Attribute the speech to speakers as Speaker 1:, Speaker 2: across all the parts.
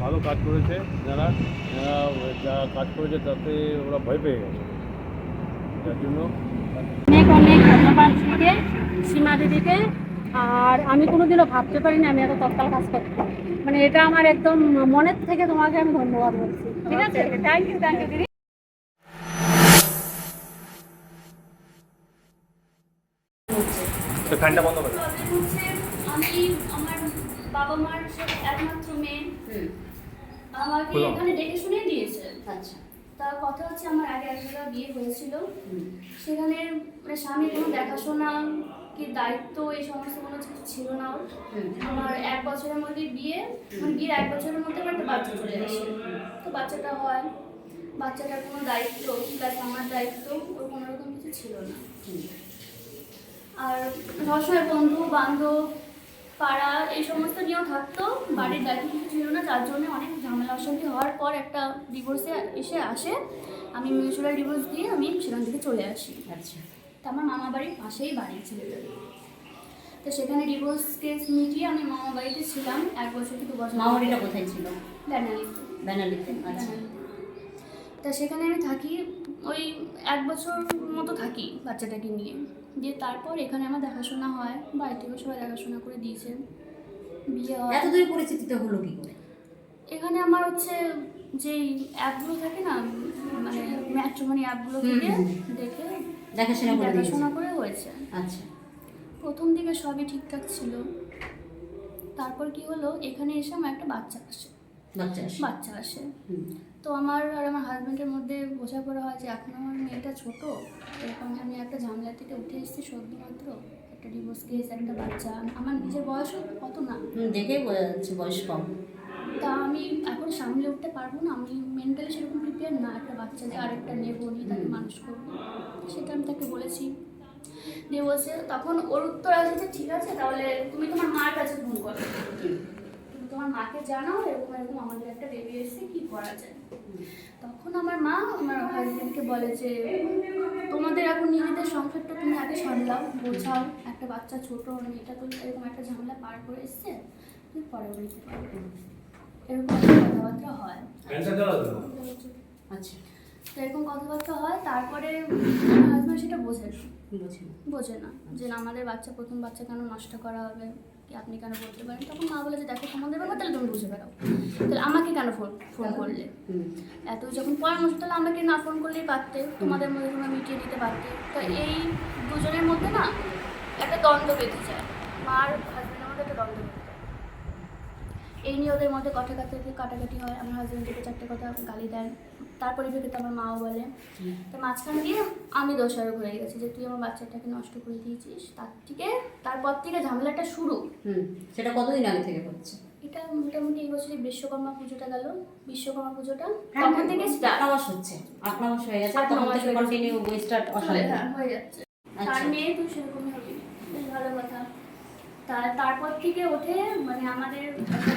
Speaker 1: ভালো কাজ করেছে যারা যারা কাজ করেছে তাতে ওরা ভয় পেয়ে গেছে, যার জন্য
Speaker 2: অনেক অনেক ধন্যবাদ দিদিকে, সীমা দিদিকে। আর আমি কোনোদিনও ভাবতে পারিনি আমি এত তৎকাল কাজ করতে, মানে এটা আমার একদম মনের থেকে তোমাকে আমি ধন্যবাদ বলছি। ঠিক আছে, থ্যাংক ইউ দিদি।
Speaker 1: ফ্যানটা বন্ধ করে
Speaker 3: আমি আমার বাবা মার একমাত্র মেয়ে, আমাকে এখানে ডেকে শুনে দিয়েছে।
Speaker 4: আচ্ছা,
Speaker 3: তার কথা হচ্ছে আমার আগে এক জায়গায় বিয়ে হয়েছিল, সেখানে মানে স্বামীর কোনো দেখাশোনা কি দায়িত্ব এই সমস্ত কোনো কিছু ছিল না ওর। আমার 1 বছরের মধ্যে বিয়ে, মানে বিয়ের 1 বছরের মধ্যে আমার একটা বাচ্চা চলে আসে। তো বাচ্চাটা হয়, বাচ্চাটার কোনো দায়িত্ব প্লাস আমার দায়িত্ব ওর কোনো রকম কিছু ছিল না। আর সবসময় বন্ধু বান্ধব পাড়া এই সমস্ত নিয়েও থাকতো, বাড়ির দায়িত্ব কিছু ছিল না, যার জন্য অনেক ঝামেলা অশান্তি হওয়ার পর একটা ডিভোর্সে আসে। আমি মিউচুয়াল ডিভোর্স দিয়ে আমি সেখান থেকে চলে আসি।
Speaker 4: আচ্ছা।
Speaker 3: তা আমার মামা বাড়ির পাশেই বাড়ি ছেলেদের, তো সেখানে ডিভোর্স কেস মিটিয়ে আমি মামা বাড়িতে ছিলাম 1 বছর থেকে 2 বছর।
Speaker 4: মামা বাড়িটা কোথায় ছিল?
Speaker 3: ব্যানালিতে।
Speaker 4: ব্যানালিতে। আচ্ছা।
Speaker 3: তা সেখানে আমি থাকি ওই 1 বছর মতো থাকি বাচ্চাটাকে নিয়ে, দিয়ে তারপর এখানে আমার দেখাশোনা হয়, বাড়ি থেকে সবাই দেখাশোনা করে দিয়েছে, বিয়ে হয়।
Speaker 4: এত দূর পরিচিতিটা হলো কি করে?
Speaker 3: এখানে আমার হচ্ছে যেই অ্যাপগুলো থাকে না, মানে ম্যাট্রিমনি অ্যাপগুলো থেকে দেখে দেখাশোনা করে হয়েছে।
Speaker 4: আচ্ছা।
Speaker 3: প্রথম দিকে সবই ঠিকঠাক ছিল, তারপর কি হলো, এখানে এসে আমার একটা বাচ্চা আসে। তো আমার আর আমার হাজব্যান্ডের মধ্যে বোঝাপড়া হয় যে এখন আমার মেয়েটা ছোট, এরকম আমি একটা ঝামেলা থেকে উঠে এসেছি সদ্য মাত্র, একটা ডিভোর্স কেস, একটা বাচ্চা, আমার নিজের বয়সও কত না,
Speaker 4: দেখেই বোঝা যাচ্ছে বয়স কম।
Speaker 3: তা আমি এখন সামলে উঠতে পারবো না, আমি মেন্টালি সেরকম প্রিপেয়ার না, একটা বাচ্চা যে আরেকটা নেবো, নিয়ে তাকে মানুষ করবো, সেটা আমি তাকে বলেছি। দিয়ে বলছে, তখন ওর উত্তর আছে যে ঠিক আছে তাহলে তুমি তোমার মার কাছে ফোন করো, তুমি তোমার মাকে জানাও এরকম এরকম আমাদের একটা বেবি এসেছে, কি করা যায়। তখন আমার মা আমার হাজব্যান্ডকে বলে যে তোমাদের এখন নিজেদের সংসারটা তুমি আগে সামলাও, বোঝাও, একটা বাচ্চা ছোট, মেয়েটা তো এরকম একটা ঝামেলা পার করে এসছে, তুমি পরে বলতে পারবে, এরকম একটা কথাবার্তা হয়।
Speaker 4: আচ্ছা।
Speaker 3: তো এরকম কথাবার্তা হয়, তারপরে আমার হাজব্যান্ড সেটা বোঝে না যে না, আমাদের প্রথম বাচ্চা কেন নষ্ট করা হবে, কি আপনি কেন বলতে পারেন। তখন মা বলে যে দেখো তোমাদের ব্যাপার, তাহলে তুমি বুঝে বেড়াও, তাহলে আমাকে কেন ফোন করলে, এত যখন পরামর্শ, তাহলে আমাকে না ফোন করলেই পারতে, তোমাদের মধ্যে তোমরা মিটিয়ে দিতে পারতে। তো এই দুজনের মধ্যে না একটা দ্বন্দ্ব বেঁধে যায়, মার হাজব্যান্ডের মধ্যে একটা দ্বন্দ্ব বেঁধে যায়। এই নিয়ে ওদের মধ্যে কাটাকাটি হয়, আমার হাজব্যান্ড থেকে 4টে কথা গালি দেয়, তার পরিপ্রেক্ষিতে আমার মাও বলে। তো মাঝখান দিয়ে আমি দোষারোপ হয়ে গেছি যে তুই আমার বাচ্চাটাকে নষ্ট করে দিয়েছিস। তারপর থেকে ঝামেলাটা শুরু।
Speaker 4: সেটা কতদিন আগে থেকে হচ্ছে?
Speaker 3: এটা মোটামুটি এই বছরই বিশ্বকর্মা পুজোটা গেল, বিশ্বকর্মা পুজোটা তখন থেকে স্টার্ট।
Speaker 4: 8 মাস হচ্ছে, 8 মাস হয়ে গেছে, তখন থেকে কন্টিনিউ স্টার্ট
Speaker 3: হয়ে যাচ্ছে। তার মেয়ে তুই সেরকমই হবি, বেশ ভালো কথা। তারপর থেকে ওঠে, মানে আমাদের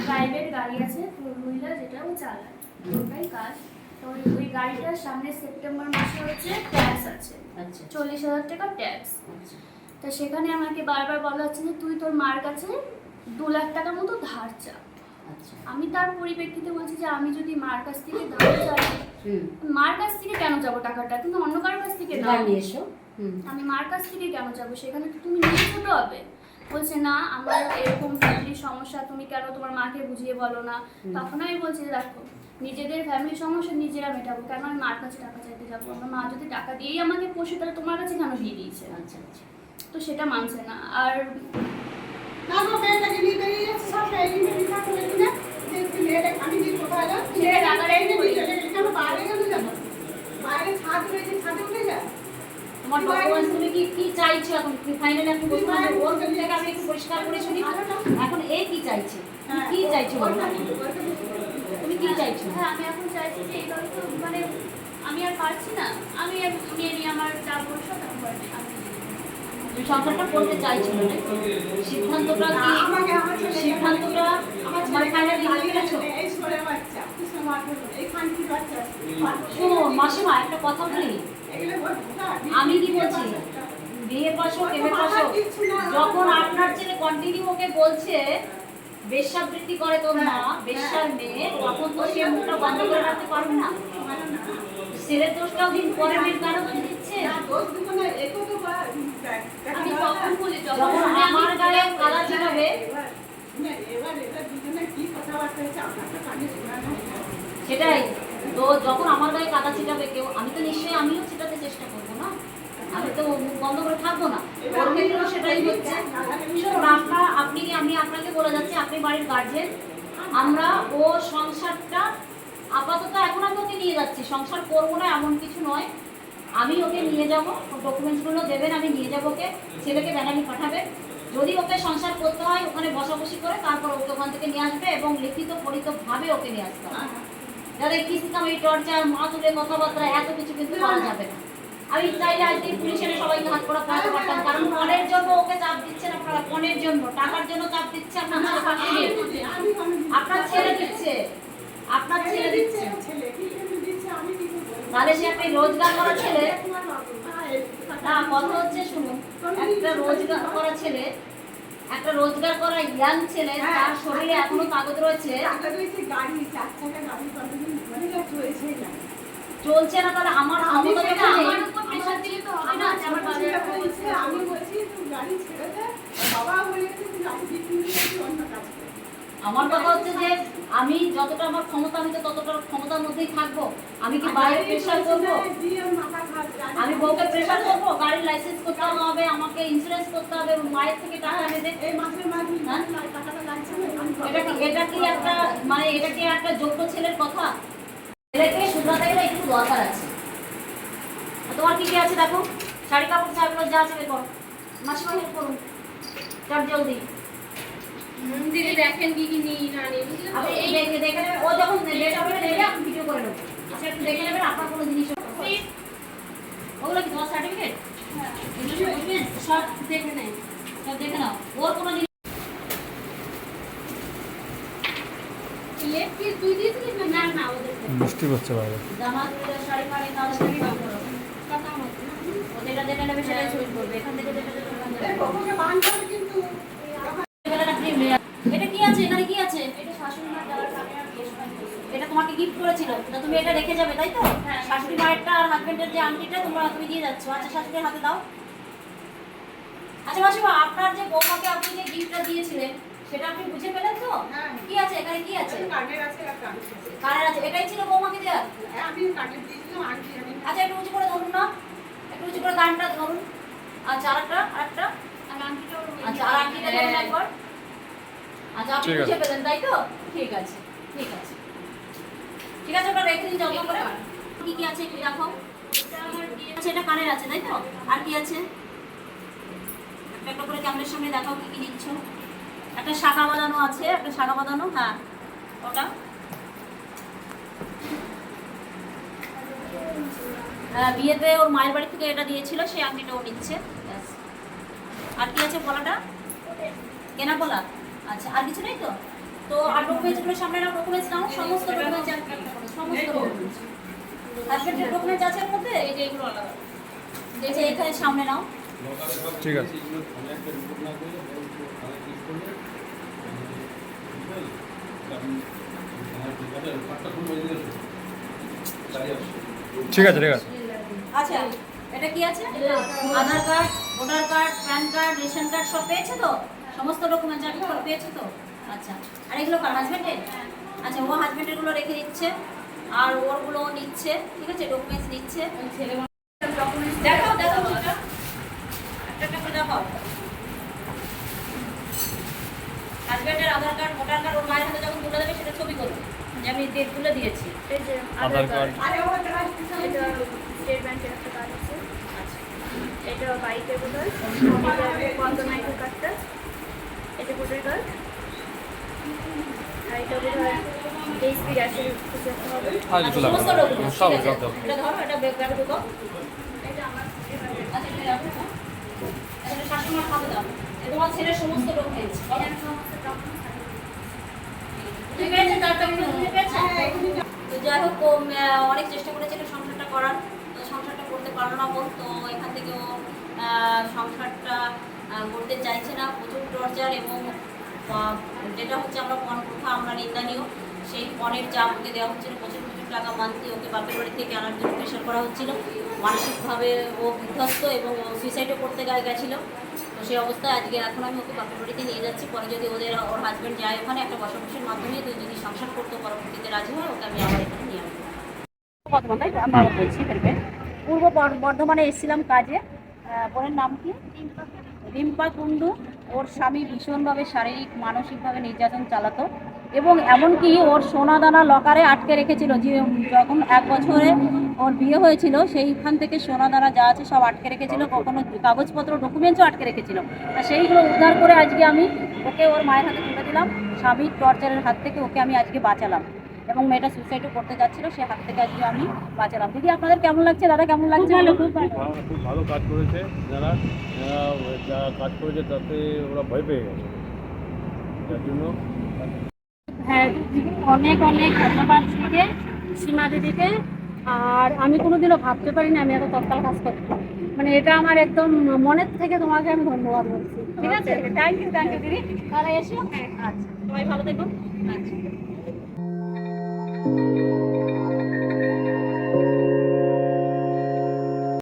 Speaker 3: প্রাইভেট গাড়ি আছে ফোর হুইলার, যেটা ও চালায়, ওটাই কাজ। তো ওই গাড়িটার সামনে সেপ্টেম্বর মাসে হচ্ছে ট্যাক্স আছে, 40,000 টাকা ট্যাক্স। তো সেখানে আমাকে বারবার বলা হচ্ছে যে তুই তোর মার কাছে 2 লাখ টাকার মতো ধার চা। আমি তার পরিপ্রেক্ষিতে বলছি যে আমি যদি মার কাছ থেকে ধার চাই, মার কাছ থেকে কেন যাবো টাকাটা, তুমি অন্য কারোর কাছ থেকে নাও, আমি মার কাছ থেকে কেন যাবো, সেখানে তো তুমি নিজে ছোট হবে। বলছে না আমার এরকম ফ্যামিলির সমস্যা, তুমি কেন তোমার মাকে বুঝিয়ে বলো না। তখন আমি বলছি যে দেখো, নিজেদের ফ্যামিলির সমস্যা নিজেরা মেটাবো, কেন আমি মার কাছে টাকা চাইতে যাবো, আমার মা যদি টাকা দিয়েই আমাকে পোষে, তাহলে তোমার কাছে কেন দিয়ে দিয়েছে। তো সেটা মানছে না। আর
Speaker 4: তুমি কি চাইছো এখন? ফাইনালি আপনি বলতে পারবেন ওর মুখ থেকে আমি একটু পরিষ্কার করে শুনি, এখন এ কি চাইছে, কি চাইছো বলো, তুমি কি চাইছো?
Speaker 3: হ্যাঁ, আমি এখন চাইছি যে এইভাবে তো মানে আমি আর পারছি না, আমি মেয়ে নিয়ে আমার যা ভবিষ্যৎ আমি করে নিই।
Speaker 4: সংসারটা করতে চাইছিল না, সিদ্ধান্তটা আমার ফাইনালি নিয়ে গেছো। শোনো মাসিমা, একটা কথা বলি, আমি কি বলছি, বিয়ের পাশে প্রেমের পাশে, যখন আপনার ছেলে কন্টিনিউ ওকে বলছে বেশ্যাবৃত্তি করে তোর মা, বেশ্যার মেয়ে, তখন তো সে মুখটা বন্ধ করে রাখতে পারবে না। ছেলের দোষটাও দিন পরে মেয়ের কেন দোষ দিচ্ছে?
Speaker 3: আমি কখন বলি
Speaker 4: যখন আমার গায়ে কাদা ছিটাবে, সেটাই তো, যখন আমার গায়ে কাদা ছিটাবে কেউ, আমি তো নিশ্চয়ই আমিও ছিটাতে চেষ্টা করবো না, আমি তো মুখ বন্ধ করে থাকবো না। ওর ক্ষেত্রেও সেটাই হচ্ছে। শুনুন, আমি আপনাকে বলে যাচ্ছি, আপনি বাড়ির গার্জেন, আমরা ও সংসারটা আপাতত এখন আমি ওকে নিয়ে যাচ্ছি, সংসার করবো না এমন কিছু নয়, আমি ওকে নিয়ে যাবো, ডকুমেন্টসগুলো দেবেন, আমি নিয়ে যাবো ওকে, ছেলেকে ব্যানামি পাঠাবেন, যদি ওকে সংসার করতে হয় ওখানে বসাবসি করে তারপর ওকে ওখান থেকে নিয়ে আসবে এবং লিখিত পরিতভাবে ওকে নিয়ে আসতে হবে। যাদের কিস্তিকাম, এই টর্চার, মা তুলে কথাবার্তা, এত কিছু কিন্তু করা যাবে না। আমি চাইলে আজকে পুলিশের সবাইকে হাত করা পড়াতে পারতাম, কারণ পণের জন্য ওকে চাপ দিচ্ছেন আপনারা, পণের জন্য, টাকার জন্য চাপ দিচ্ছে আপনার ছেলে, আপনার ছেলে দিচ্ছে, আপনার ছেলে দিচ্ছে। তাহলে সে একটা রোজগার করা ছেলে না, কথা হচ্ছে শুনুন, একটা রোজগার করা ছেলে, একটা রোজগার করা ইয়াং ছেলে, তার শরীরে এখনো কাগজ রয়েছে, চলছে না, তাহলে আমার ক্ষমতা যখন নেই,
Speaker 3: আমার উপর প্রেশার দিলে তো হবে না যে আমার বাজারে
Speaker 4: আমার কথা হচ্ছে যে আমি যতটা আমার ক্ষমতা, আমি তো ততটা ক্ষমতার মধ্যেই থাকবো। আমি কি বাইরে প্রেশার করবো? আমি বউকে প্রেশার করবো? গাড়ির লাইসেন্স করতে হবে, আমাকে ইন্স্যুরেন্স করতে হবে, মায়ের থেকে টাকা এনে দে। এটা কি একটা, মানে এটা কি একটা যোগ্য ছেলের কথা? ছেলেকে শুধরাতে গেলে একটু দরকার আছে। তোমার কি কি আছে দেখো, শাড়ি কাপড় ছাড়গুলো যা আছে বের করো, মাসিমা হেল্প করুন, চট জলদি।
Speaker 3: দিদি দেখেন কি কি নিই না নিই, বুঝলে তো?
Speaker 4: আপনি এই দেখে নেবেন, ও যখন লেট হবে নেবে, আপনি ভিডিও করে নেবেন, আচ্ছা একটু দেখে নেবেন আপনার কোনো জিনিস ওগুলো কি তোমার সার্টিফিকেট? এগুলো সব বুঝবেন, সব দেখে নেন, সব দেখে নাও, ওর কোনো জিনিস
Speaker 3: লেট কি তুই দিয়েছিস না? না ওদের
Speaker 1: বৃষ্টি হচ্ছে বাইরে।
Speaker 4: জামা চুড়িদার শাড়ি ফাড়ি তাহলে শাড়ি দাম করো,
Speaker 3: কথা মতো না।
Speaker 4: ও যেটা যেটা নেবে সেটাই চুজ করবে, এখান থেকে যেটা যেটা ওখান থেকে। এটা কি আছে, এখানে কি আছে?
Speaker 3: এটা শাশুড়ি মা দেওয়ার টাকা আর বিয়ের সময় দিয়েছে।
Speaker 4: এটা তোমাকে গিফট করেছিল, তো তুমি এটা রেখে যাবে তাই তো? শাশুড়ি মায়েরটা আর হাজবেন্ডের যে আংটিটা তুমি দিয়ে যাচ্ছ, আচ্ছা শাশুড়ির হাতে দাও। আচ্ছা মাসিমা, আপনার যে বৌমাকে আপনি যে গিফটটা দিয়েছিলেন সেটা আপনি বুঝে পেলেন তো? কি আছে এখানে, কি আছে? কানের আছে, এটাই ছিল বৌমাকে দেওয়ার? আচ্ছা একটু উঁচু করে ধরুন না, একটু উঁচু করে কানটা ধরুন। আচ্ছা আরেকটা, আরেকটা,
Speaker 3: আর আংটিটাও
Speaker 4: আচ্ছা আর আংটিটা ধরুন একবার। আচ্ছা আপনি
Speaker 1: ঠিক আছে।
Speaker 4: বুঝে পেলেন তাই তো? ঠিক আছে, ঠিক আছে, ঠিক আছে, ওটা রেখে দিন যত্ন করে। কি কি আছে একটু দেখো।
Speaker 3: এটা আমার বিয়ে
Speaker 4: আচ্ছা এটা কানের আছে তাই তো? আর কি আছে? একটা একটা করে ক্যামেরার সামনে দেখাও কি কি নিচ্ছ। একটা শাখা বাঁধানো আছে, একটা শাখা বাঁধানো, হ্যাঁ ওটা। হ্যাঁ বিয়েতে ওর মায়ের বাড়ি থেকে এটা দিয়েছিল, সেই আংটিটা ও নিচ্ছে। ব্যাস। আর কি আছে গলাটা? কেনা গলা? আচ্ছা আর কিছু নেই তো? তো আর ডকুমেন্টসগুলো সামনে নাও, ডকুমেন্টস নাও, সমস্ত ডকুমেন্টস, সমস্ত ডকুমেন্টস। হাজবেন্ডের ডকুমেন্টস আছে এর মধ্যে?
Speaker 3: এই যে এগুলো আলাদা।
Speaker 4: এই যে এখানে সামনে নাও।
Speaker 1: ঠিক আছে। ঠিক আছে, ঠিক আছে।
Speaker 4: আচ্ছা এটা কি আছে? Aadhaar card, voter card, PAN card, ration card সব পেয়েছো তো? সমস্ত ডকুমেন্টস আপনি সব পেয়েছো তো? আচ্ছা আর এগুলো কার হাজবেন্ডের? আচ্ছা ও হাজবেন্ডের গুলো রেখে দিচ্ছে আর ওরগুলো নিচ্ছে, ঠিক আছে, ডকুমেন্টস নিচ্ছে। দেখাও দেখাও সেটা, একটা একটা করে দেখাও। হাজবেন্ডের আধার কার্ড, ভোটার কার্ড ওর মায়ের হাতে যখন তুলে দেবে সেটা ছবি করবে যে আমি ডেট তুলে দিয়েছি।
Speaker 3: এই যে
Speaker 1: আধার কার্ড।
Speaker 3: এটা স্টেট ব্যাংকের একটা কার্ড আছে।
Speaker 4: আচ্ছা
Speaker 3: এটা বাইকের বোধহয়, এটা বন্ধনাইকের কার্ডটা, এটা ভোটার কার্ড, আর এটা বোধহয় এইচপি গ্যাসের কিছু একটা হবে।
Speaker 4: আচ্ছা, সমস্ত ডকুমেন্টস
Speaker 1: সব
Speaker 4: ঠিক আছে।
Speaker 1: সব সব।
Speaker 4: এটা ধরো, এটা ব্যাগে ঢুকাও।
Speaker 3: এটা আমার
Speaker 4: আচ্ছা এটা রাখো না। এটা শাশুড়িমার হাতে দাও। এটা তোমার ছেলের সমস্ত ডকুমেন্টস।
Speaker 3: এখানে সমস্ত ডকুমেন্টস আছে।
Speaker 4: ঠিক আছে, তারপর তুমি পেয়েছো? তো যাই হোক ও অনেক চেষ্টা করেছিল সংসারটা করার, তো সংসারটা করতে পারলো না বল, তো এখান থেকে ও সংসারটা করতে চাইছে না, প্রচুর টর্চার এবং যেটা হচ্ছে আমরা পণ প্রথা আমরা নিন্দনীয়, সেই পণের চাপ ওকে দেওয়া হচ্ছিল, প্রচুর প্রচুর টাকা মান্থলি ওকে বাপের বাড়ি থেকে আনার জন্য প্রেশার করা হচ্ছিল। মানসিকভাবে ও বিধ্বস্ত এবং ও সুইসাইডও করতে গেছিলো। তো সেই অবস্থায় আজকে এখন আমি ওকে বাপের বাড়িতে নিয়ে যাচ্ছি। পরে যদি ওর হাজব্যান্ড যায় ওখানে একটা বসবাসের মাধ্যমে তুই যদি সংসার করতে পরবর্তীতে রাজি হয়, ওকে আমি আবার এখানে নিয়ে আসবো।
Speaker 5: বর্ধমান, তাই তো? আমরা বলছি পূর্ব বর্ধমানে এসেছিলাম কাজে। বোনের নাম কি? রিম্পা কুণ্ডু। ওর স্বামী ভীষণভাবে শারীরিক মানসিকভাবে নির্যাতন চালাতো এবং এমনকি ওর সোনা দানা লকারে আটকে রেখেছিল। যে যখন 1 বছরে ওর বিয়ে হয়েছিল সেইখান থেকে সোনা দানা যা আছে সব আটকে রেখেছিল, কখনো কাগজপত্র ডকুমেন্টসও আটকে রেখেছিল। তা সেইগুলো উদ্ধার করে আজকে আমি ওকে ওর মায়ের হাতে তুলে দিলাম। স্বামীর টর্চারের হাত থেকে ওকে আমি আজকে বাঁচালাম এবং মেয়েটা সুইসাইডও করতে যাচ্ছিল, সে হাত থেকে আজকে আমি বাঁচালাম। দিদি আপনাদের কেমন লাগছে? দাদা কেমন লাগছে?
Speaker 1: খুব ভালো কাজ করেছে। যারা যা কাজ করেছে তাতে ওরা ভয় পেয়ে গেছে, যার জন্য
Speaker 2: হ্যাঁ, অনেক অনেক ধন্যবাদ দিদিকে, সীমা দিদিকে। আর আমি কোনোদিনও ভাবতে পারিনি আমি এত তৎকাল কাজ করতে। মানে এটা আমার একদম মনের থেকে তোমাকে আমি ধন্যবাদ বলছি। ঠিক আছে,
Speaker 5: থ্যাংক ইউ দিদি।
Speaker 2: তাহলে এসো।
Speaker 5: আচ্ছা, সবাই ভালো থাকুন।
Speaker 4: আচ্ছা।